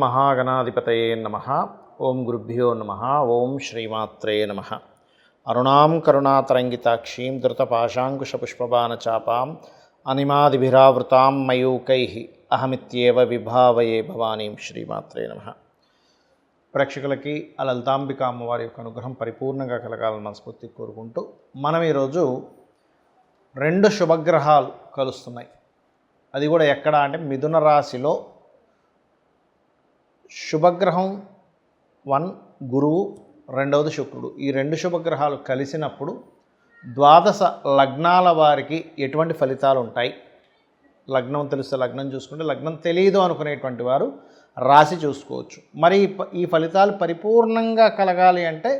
మహాగణాధిపతయే నమః. ఓం గురుభ్యో నమః. ఓం శ్రీమాత్రే నమః. అరుణాం కరుణాతరంగితాక్షీం ధృతపాశాంకుశపుష్పబాణచాపాం అనిమాదిభిరావృతాం మయూకైః అహమిత్యేవ విభావయే భవానీం. శ్రీమాత్రే నమః. ప్రేక్షకులకి ఆ లలితాంబిక అమ్మవారి యొక్క అనుగ్రహం పరిపూర్ణంగా కలగాలని మనస్ఫూర్తి కోరుకుంటూ మనం ఈరోజు 2 శుభగ్రహాలు కలుస్తున్నాయి. అది కూడా ఎక్కడ అంటే మిథున రాశిలో శుభగ్రహం 1 గురువు, రెండవది శుక్రుడు. ఈ 2 శుభగ్రహాలు కలిసినప్పుడు ద్వాదశ లగ్నాల వారికి ఎటువంటి ఫలితాలు ఉంటాయి? లగ్నం తెలిస్తే లగ్నం చూసుకుంటే, లగ్నం తెలియదు అనుకునేటువంటి వారు రాశి చూసుకోవచ్చు. మరి ఈ ఫలితాలు పరిపూర్ణంగా కలగాలి అంటే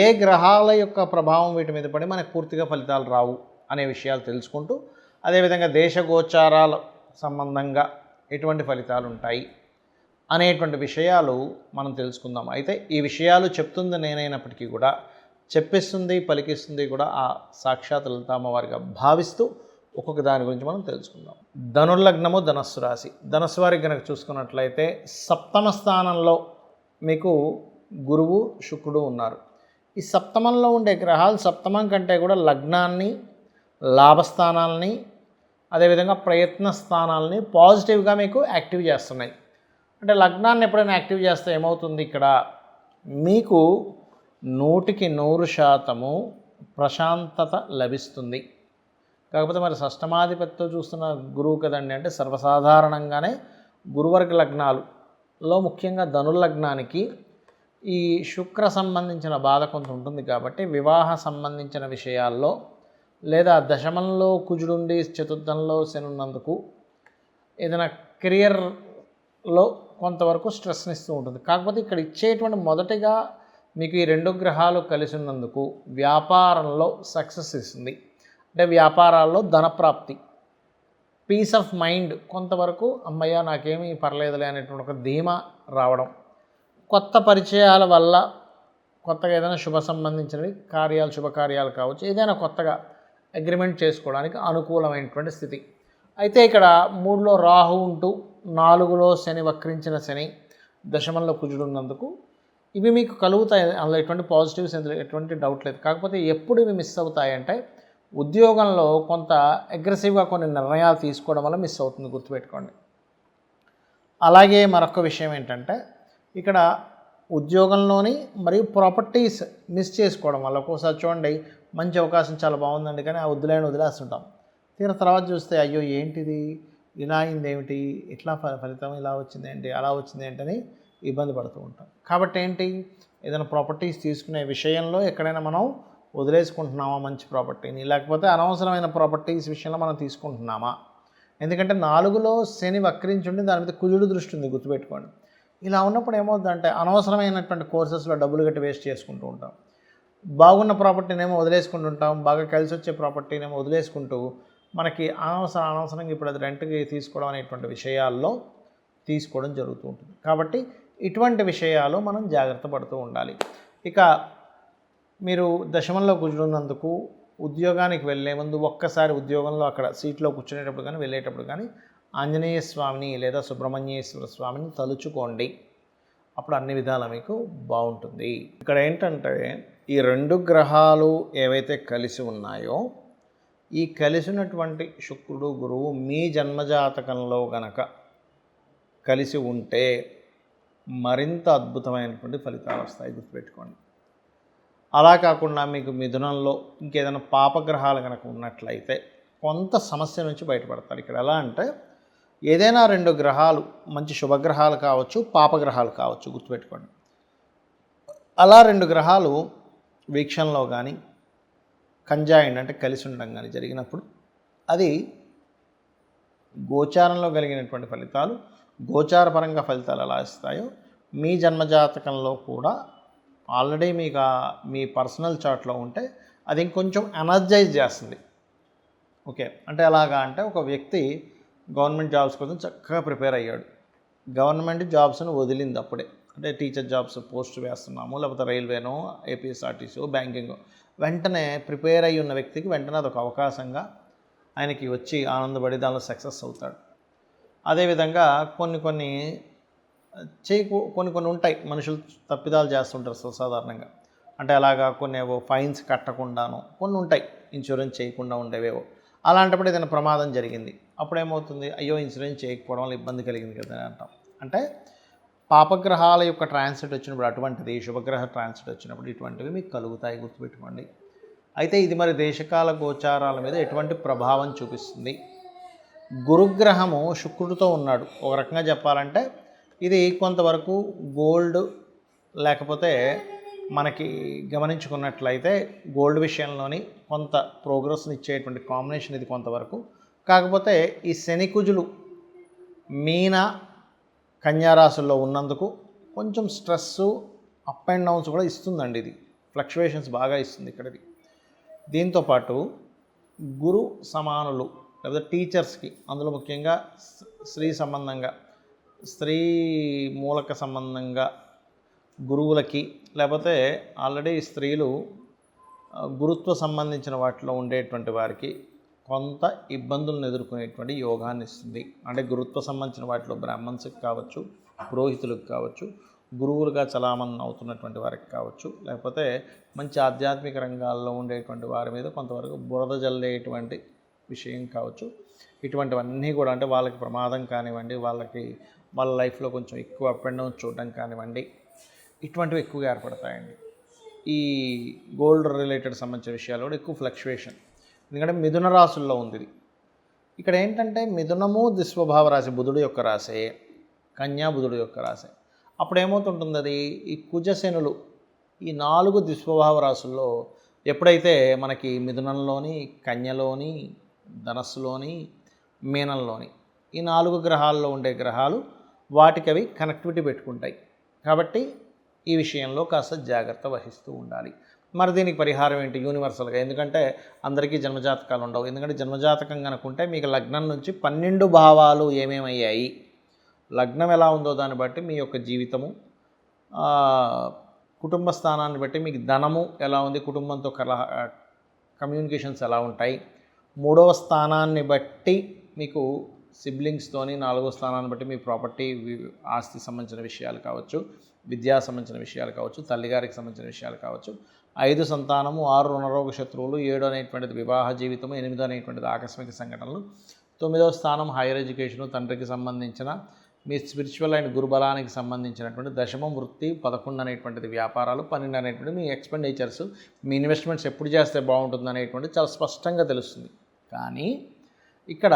ఏ గ్రహాల యొక్క ప్రభావం వీటి మీద పడి మనకు పూర్తిగా ఫలితాలు రావు అనే విషయాలు తెలుసుకుంటూ, అదేవిధంగా దేశగోచారాల సంబంధంగా ఎటువంటి ఫలితాలు ఉంటాయి అనేటువంటి విషయాలు మనం తెలుసుకుందాం. అయితే ఈ విషయాలు చెప్తుంది నేనైనప్పటికీ కూడా చెప్పిస్తుంది పలికిస్తుంది కూడా ఆ సాక్షాత్ లలితామ్మవారిగా భావిస్తూ ఒక్కొక్క దాని గురించి మనం తెలుసుకుందాం. ధనుర్లగ్నము, ధనస్సు రాశి. ధనస్సు వారికి కనుక చూసుకున్నట్లయితే సప్తమ స్థానంలో మీకు గురువు శుక్రుడు ఉన్నారు. ఈ సప్తమంలో ఉండే గ్రహాలు సప్తమం కంటే కూడా లగ్నాన్ని, లాభస్థానాలని, అదేవిధంగా ప్రయత్న స్థానాలని పాజిటివ్గా మీకు యాక్టివ్ చేస్తున్నాయి. అంటే లగ్నాన్ని ఎప్పుడైనా యాక్టివ్ చేస్తే ఏమవుతుంది? ఇక్కడ మీకు 100% ప్రశాంతత లభిస్తుంది. కాకపోతే మరి షష్టమాధిపతితో చూస్తున్న గురువు కదండి, అంటే సర్వసాధారణంగానే గురువర్గ లగ్నాలులో ముఖ్యంగా ధనుర్లగ్నానికి ఈ శుక్ర సంబంధించిన బాధ కొంత ఉంటుంది. కాబట్టి వివాహ సంబంధించిన విషయాల్లో, లేదా దశమంలో కుజుడుండి చతుర్థంలో శని ఉన్నందుకు ఏదైనా కెరియర్లో కొంతవరకు స్ట్రెస్ని ఇస్తూ ఉంటుంది. కాకపోతే ఇక్కడ ఇచ్చేటువంటి మొదటిగా మీకు ఈ 2 గ్రహాలు కలిసి ఉన్నందుకు వ్యాపారంలో సక్సెస్ ఇస్తుంది. అంటే వ్యాపారాల్లో ధనప్రాప్తి, పీస్ ఆఫ్ మైండ్, కొంతవరకు అమ్మయ్య నాకేమీ పర్లేదులే అనేటువంటి ఒక ధీమా రావడం, కొత్త పరిచయాల వల్ల కొత్తగా ఏదైనా శుభ సంబంధించినవి కార్యాలు, శుభకార్యాలు కావచ్చు, ఏదైనా కొత్తగా అగ్రిమెంట్ చేసుకోవడానికి అనుకూలమైనటువంటి స్థితి. అయితే ఇక్కడ 3లో రాహు ఉంటూ 4లో శని, వక్రించిన శని, దశమంలో కుజుడు ఉన్నందుకు ఇవి మీకు కలుగుతాయి. అందులో ఎటువంటి పాజిటివ్స్, ఎటువంటి డౌట్ లేదు. కాకపోతే ఎప్పుడు ఇవి మిస్ అవుతాయంటే ఉద్యోగంలో కొంత అగ్రెసివ్గా కొన్ని నిర్ణయాలు తీసుకోవడం వల్ల మిస్ అవుతుంది, గుర్తుపెట్టుకోండి. అలాగే మరొక విషయం ఏంటంటే ఇక్కడ ఉద్యోగంలోని మరియు ప్రాపర్టీస్ మిస్ చేసుకోవడం వల్ల ఒక్కోసారి చూడండి మంచి అవకాశం చాలా బాగుందండి కానీ ఆ వదిలేస్తుంటాం. తీరా తర్వాత చూస్తే అయ్యో ఏంటిది ఇలా అయింది, ఏమిటి ఇట్లా ఫలితం ఇలా వచ్చింది ఏంటి, అలా వచ్చింది ఏంటని ఇబ్బంది పడుతూ ఉంటాం. కాబట్టి ఏంటి, ఏదైనా ప్రాపర్టీస్ తీసుకునే విషయంలో ఎక్కడైనా మనం వదిలేసుకుంటున్నామా మంచి ప్రాపర్టీని, లేకపోతే అనవసరమైన ప్రాపర్టీస్ విషయంలో మనం తీసుకుంటున్నామా? ఎందుకంటే 4లో శని వక్రించుండి దాని మీద కుజుడు దృష్టి ఉంది, గుర్తుపెట్టుకోండి. ఇలా ఉన్నప్పుడు ఏమవుతుందంటే అనవసరమైనటువంటి కోర్సెస్లో డబ్బులు గట్టి వేస్ట్ చేసుకుంటూ ఉంటాం. బాగున్న ప్రాపర్టీనేమో వదిలేసుకుంటుంటాం, బాగా కలిసి వచ్చే ప్రాపర్టీనేమో వదిలేసుకుంటూ మనకి అనవసరంగా ఇప్పుడు అది రెంట్కి తీసుకోవడం అనేటువంటి విషయాల్లో తీసుకోవడం జరుగుతూ ఉంటుంది. కాబట్టి ఇటువంటి విషయాలు మనం జాగ్రత్త పడుతూ ఉండాలి. ఇక మీరు దశమంలో కుజుడున్నందుకు ఉద్యోగానికి వెళ్ళే ముందు ఒక్కసారి ఉద్యోగంలో అక్కడ సీట్లో కూర్చునేటప్పుడు కానీ వెళ్ళేటప్పుడు కానీ ఆంజనేయ స్వామిని లేదా సుబ్రహ్మణ్యేశ్వర స్వామిని తలుచుకోండి. అప్పుడు అన్ని విధాలా మీకు బాగుంటుంది. ఇక్కడ ఏంటంటే ఈ 2 గ్రహాలు ఏవైతే కలిసి ఉన్నాయో, ఈ కలిసినటువంటి శుక్రుడు, గురువు మీ జన్మజాతకంలో గనక కలిసి ఉంటే మరింత అద్భుతమైనటువంటి ఫలితాలు వస్తాయి, గుర్తుపెట్టుకోండి. అలా కాకుండా మీకు మిథునంలో ఇంకేదైనా పాపగ్రహాలు కనుక ఉన్నట్లయితే కొంత సమస్య నుంచి బయటపడతారు. ఇక్కడ ఎలా అంటే ఏదైనా 2 గ్రహాలు మంచి శుభగ్రహాలు కావచ్చు, పాపగ్రహాలు కావచ్చు, గుర్తుపెట్టుకోండి. అలా 2 గ్రహాలు వీక్షణలో కానీ కంజాయిండ్ అంటే కలిసి ఉండడం కానీ జరిగినప్పుడు అది గోచారంలో కలిగినటువంటి ఫలితాలు, గోచారపరంగా ఫలితాలు ఎలా ఇస్తాయో మీ జన్మజాతకంలో కూడా ఆల్రెడీ మీకు మీ పర్సనల్ చార్ట్లో ఉంటే అది ఇంకొంచెం ఎనర్జైజ్ చేస్తుంది. ఓకే, అంటే ఎలాగా అంటే ఒక వ్యక్తి గవర్నమెంట్ జాబ్స్ కోసం చక్కగా ప్రిపేర్ అయ్యాడు, గవర్నమెంట్ జాబ్స్ను వదిలింది అప్పుడే, అంటే టీచర్ జాబ్స్ పోస్ట్ వేస్తున్నాము, లేకపోతే రైల్వేనో, ఏపీఎస్ఆర్టీసీ, బ్యాంకింగ్, వెంటనే ప్రిపేర్ అయ్యి ఉన్న వ్యక్తికి వెంటనే అదొక అవకాశంగా ఆయనకి వచ్చి ఆనందపడి దానిలో సక్సెస్ అవుతాడు. అదేవిధంగా కొన్ని కొన్ని కొన్ని ఉంటాయి, మనుషులు తప్పిదాలు చేస్తుంటారు సాధారణంగా. అంటే అలాగా కొన్ని ఏవో ఫైన్స్ కట్టకుండాను కొన్ని ఉంటాయి, ఇన్సూరెన్స్ చేయకుండా ఉండేవేవో. అలాంటప్పుడు ఏదైనా ప్రమాదం జరిగింది, అప్పుడు ఏమవుతుంది, అయ్యో ఇన్సూరెన్స్ చేయకపోవడం వల్ల ఇబ్బంది కలిగింది కదా అని అంటాం. అంటే పాపగ్రహాల యొక్క ట్రాన్సిట్ వచ్చినప్పుడు అటువంటిది, శుభగ్రహ ట్రాన్సిట్ వచ్చినప్పుడు ఇటువంటివి మీకు కలుగుతాయి, గుర్తుపెట్టుకోండి. అయితే ఇది మరి దేశకాల గోచారాల మీద ఎటువంటి ప్రభావం చూపిస్తుంది? గురుగ్రహము శుక్రుడితో ఉన్నాడు. ఒక రకంగా చెప్పాలంటే ఇది కొంతవరకు గోల్డ్, లేకపోతే మనకి గమనించుకున్నట్లయితే గోల్డ్ విషయంలోని కొంత ప్రోగ్రెస్ని ఇచ్చేటువంటి కాంబినేషన్ ఇది కొంతవరకు. కాకపోతే ఈ శనికుజులు మీన కన్యా రాశుల్లో ఉన్నందుకు కొంచెం స్ట్రెస్సు, అప్ అండ్ డౌన్స్ కూడా ఇస్తుందండి. ఇది ఫ్లక్చువేషన్స్ బాగా ఇస్తుంది ఇక్కడది. దీంతోపాటు గురు సమానులు లేదా టీచర్స్కి, అందులో ముఖ్యంగా స్త్రీ సంబంధంగా, స్త్రీ మూలక సంబంధంగా గురువులకి, లేకపోతే ఆల్రెడీ స్త్రీలు గురుత్వ సంబంధించిన వాటిలో ఉండేటువంటి వారికి కొంత ఇబ్బందులను ఎదుర్కొనేటువంటి యోగాన్ని ఇస్తుంది. అంటే గురుత్వ సంబంధించిన వాటిలో బ్రాహ్మణ్స్కి కావచ్చు, పురోహితులకు కావచ్చు, గురువులుగా చలామణి అవుతున్నటువంటి వారికి కావచ్చు, లేకపోతే మంచి ఆధ్యాత్మిక రంగాల్లో ఉండేటువంటి వారి మీద కొంతవరకు బురద జల్లేటువంటి విషయం కావచ్చు. ఇటువంటివన్నీ కూడా అంటే వాళ్ళకి ప్రమాదం కానివ్వండి, వాళ్ళ లైఫ్లో కొంచెం ఎక్కువ అప్ అండ్ డౌన్ చూడడం కానివ్వండి, ఇటువంటివి ఎక్కువగా ఏర్పడతాయండి. ఈ గోల్డ్ రిలేటెడ్ సంబంధించిన విషయాలు కూడా ఎక్కువ ఫ్లక్చువేషన్. ఎందుకంటే మిథున రాశుల్లో ఉంది ఇది. ఇక్కడ ఏంటంటే మిథునము దిస్వభావ రాశి, బుధుడు యొక్క రాశే, కన్యా బుధుడు యొక్క రాశే. అప్పుడు ఏమవుతుంటుంది, అది ఈ కుజశనులు ఈ 4 దిస్వభావ రాశుల్లో ఎప్పుడైతే మనకి మిథునంలోని, కన్యలోని, ధనస్సులోని, మీనంలోని ఈ 4 గ్రహాల్లో ఉండే గ్రహాలు వాటికి అవి కనెక్టివిటీ పెట్టుకుంటాయి. కాబట్టి ఈ విషయంలో కాస్త జాగ్రత్త వహిస్తూ ఉండాలి. మరి దీనికి పరిహారం ఏంటి యూనివర్సల్గా? ఎందుకంటే అందరికీ జన్మజాతకాలు ఉండవు. ఎందుకంటే జన్మజాతకం కనుకుంటే మీకు లగ్నం నుంచి 12 భావాలు ఏమేమయ్యాయి, లగ్నం ఎలా ఉందో దాన్ని బట్టి మీ యొక్క జీవితము, కుటుంబ స్థానాన్ని బట్టి మీకు ధనము ఎలా ఉంది, కుటుంబంతో కమ్యూనికేషన్స్ ఎలా ఉంటాయి, 3వ స్థానాన్ని బట్టి మీకు సిబ్లింగ్స్తోని, 4వ స్థానాన్ని బట్టి మీ ప్రాపర్టీ, ఆస్తి సంబంధించిన విషయాలు కావచ్చు, విద్యా సంబంధించిన విషయాలు కావచ్చు, తల్లిగారికి సంబంధించిన విషయాలు కావచ్చు, 5 సంతానము, 6 రుణరోగ శత్రువులు, 7 అనేటువంటిది వివాహ జీవితము, 8 అనేటువంటిది ఆకస్మిక సంఘటనలు, 9వ స్థానం హైయర్ ఎడ్యుకేషను, తండ్రికి సంబంధించిన మీ స్పిరిచువల్ అండ్ గురుబలానికి సంబంధించినటువంటి దశమం వృత్తి, 11 అనేటువంటిది వ్యాపారాలు, 12 అనేటువంటిది మీ ఎక్స్పెండిచర్స్, మీ ఇన్వెస్ట్మెంట్స్ ఎప్పుడు చేస్తే బాగుంటుంది అనేటువంటిది చాలా స్పష్టంగా తెలుస్తుంది. కానీ ఇక్కడ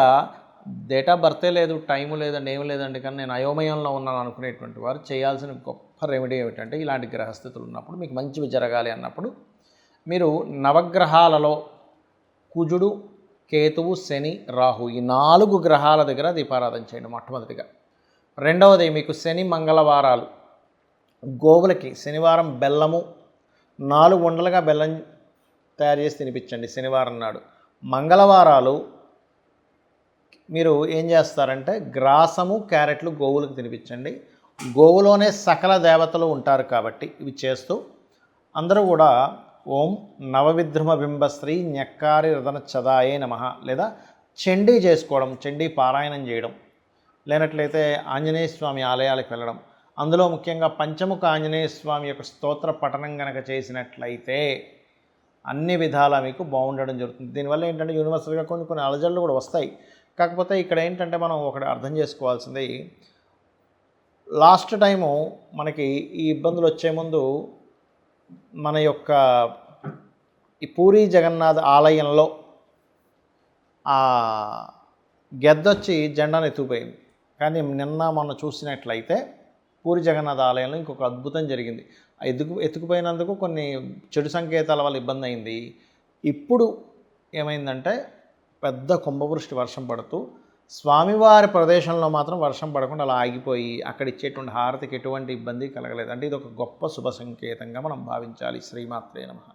డేట్ ఆఫ్ బర్తే లేదు, టైము లేదండి, ఏమి లేదండి, కానీ నేను అయోమయంలో ఉన్నాను అనుకునేటువంటి వారు చేయాల్సిన గొప్ప రెమెడీ ఏమిటంటే, ఇలాంటి గ్రహస్థితులు ఉన్నప్పుడు మీకు మంచివి జరగాలి అన్నప్పుడు మీరు నవగ్రహాలలో కుజుడు, కేతువు, శని, రాహు ఈ 4 గ్రహాల దగ్గర దీపారాధన చేయండి మొట్టమొదటిగా. రెండవది మీకు శని మంగళవారాలు గోవులకి శనివారం బెల్లము 4 ఉండలుగా బెల్లం తయారు చేసి తినిపించండి శనివారం నాడు. మంగళవారాలు మీరు ఏం చేస్తారంటే గ్రాసము, క్యారెట్లు గోవులకు తినిపించండి. గోవులోనే సకల దేవతలు ఉంటారు కాబట్టి ఇవి చేస్తూ అందరూ కూడా ఓం నవవిద్రుమ బింబశ్రీ న్యక్కారి రతన చదాయే నమః లేదా చండీ చేసుకోవడం, చండీ పారాయణం చేయడం, లేనట్లయితే ఆంజనేయ స్వామి ఆలయాలకు వెళ్ళడం, అందులో ముఖ్యంగా పంచముఖ ఆంజనేయ స్వామి యొక్క స్తోత్ర పఠనం కనుక చేసినట్లయితే అన్ని విధాలా మీకు బాగుండడం జరుగుతుంది. దీనివల్ల ఏంటంటే యూనివర్సల్గా కొన్ని అలజడులు కూడా వస్తాయి. కాకపోతే ఇక్కడ ఏంటంటే మనం ఒకటి అర్థం చేసుకోవాల్సింది, లాస్ట్ టైము మనకి ఈ ఇబ్బందులు వచ్చే ముందు మన యొక్క ఈ పూరీ జగన్నాథ్ ఆలయంలో ఆ గెద్దొచ్చి జెండాను ఎత్తుకుపోయింది. కానీ నిన్న మొన్న చూసినట్లయితే పూరి జగన్నాథ్ ఆలయంలో ఇంకొక అద్భుతం జరిగింది. ఎత్తుకుపోయినందుకు కొన్ని చెడు సంకేతాల వల్ల ఇబ్బంది అయింది. ఇప్పుడు ఏమైందంటే పెద్ద కుంభవృష్టి వర్షం పడుతూ స్వామివారి ప్రదేశంలో మాత్రం వర్షం పడకుండా అలా ఆగిపోయి అక్కడ ఇచ్చేటువంటి హారతికి ఎటువంటి ఇబ్బంది కలగలేదు. అంటే ఇది ఒక గొప్ప శుభ సంకేతంగా మనం భావించాలి. శ్రీమాత్రే నమః.